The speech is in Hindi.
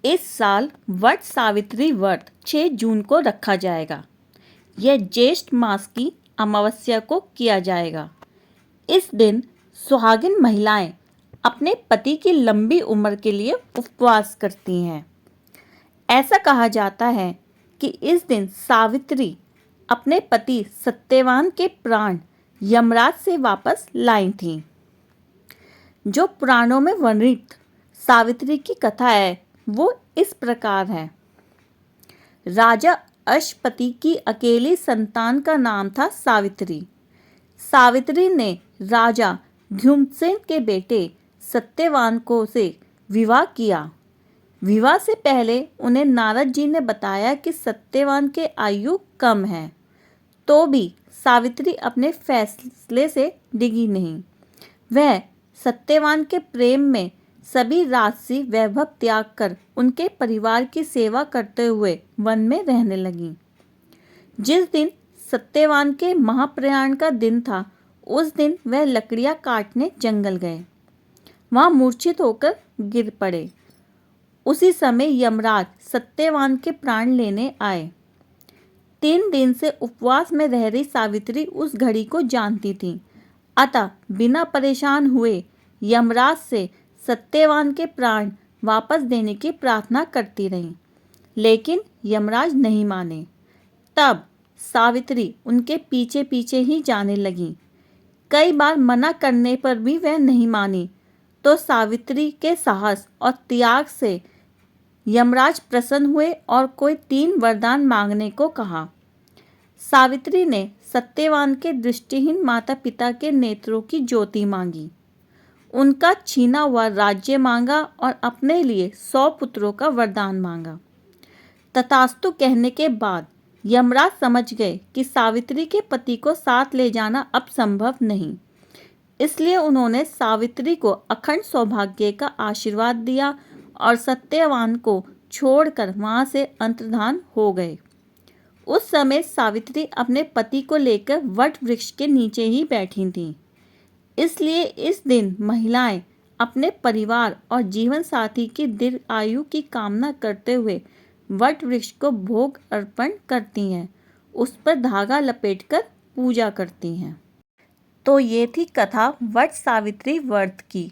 इस साल वट सावित्री व्रत 6 जून को रखा जाएगा। यह ज्येष्ठ मास की अमावस्या को किया जाएगा। इस दिन सुहागिन महिलाएं अपने पति की लंबी उम्र के लिए उपवास करती हैं। ऐसा कहा जाता है कि इस दिन सावित्री अपने पति सत्यवान के प्राण यमराज से वापस लाई थीं। जो पुराणों में वर्णित सावित्री की कथा है वो इस प्रकार है। राजा अश्वपति की अकेली संतान का नाम था सावित्री। सावित्री ने राजा ध्युम्नसेन के बेटे सत्यवान को से विवाह किया। विवाह से पहले उन्हें नारद जी ने बताया कि सत्यवान के आयु कम है, तो भी सावित्री अपने फैसले से डिगी नहीं। वह सत्यवान के प्रेम में सभी राजसी वैभव त्याग कर उनके परिवार की सेवा करते हुए वन में रहने लगी। जिस दिन सत्यवान के महाप्रयाण का दिन था, उस दिन वह लकड़ियां काटने जंगल गए। वहां मूर्छित होकर गिर पड़े। उसी समय यमराज सत्यवान के प्राण लेने आए। 3 दिन से उपवास में रह रही सावित्री उस घड़ी को जानती थी, अतः बिना परेशान हुए यमराज से सत्यवान के प्राण वापस देने की प्रार्थना करती रही, लेकिन यमराज नहीं माने। तब सावित्री उनके पीछे पीछे ही जाने लगी। कई बार मना करने पर भी वह नहीं मानी, तो सावित्री के साहस और त्याग से यमराज प्रसन्न हुए और कोई 3 वरदान मांगने को कहा। सावित्री ने सत्यवान के दृष्टिहीन माता पिता के नेत्रों की ज्योति मांगी, उनका छीना हुआ राज्य मांगा और अपने लिए 100 पुत्रों का वरदान मांगा। तथास्तु कहने के बाद यमराज समझ गए कि सावित्री के पति को साथ ले जाना अब संभव नहीं। इसलिए उन्होंने सावित्री को अखंड सौभाग्य का आशीर्वाद दिया और सत्यवान को छोड़कर वहां से अंतर्धान हो गए। उस समय सावित्री अपने पति को लेकर वट वृक्ष के नीचे ही बैठी थीं। इसलिए इस दिन महिलाएं अपने परिवार और जीवन साथी की दीर्घ आयु की कामना करते हुए वट वृक्ष को भोग अर्पण करती हैं, उस पर धागा लपेटकर पूजा करती हैं। तो ये थी कथा वट सावित्री व्रत की।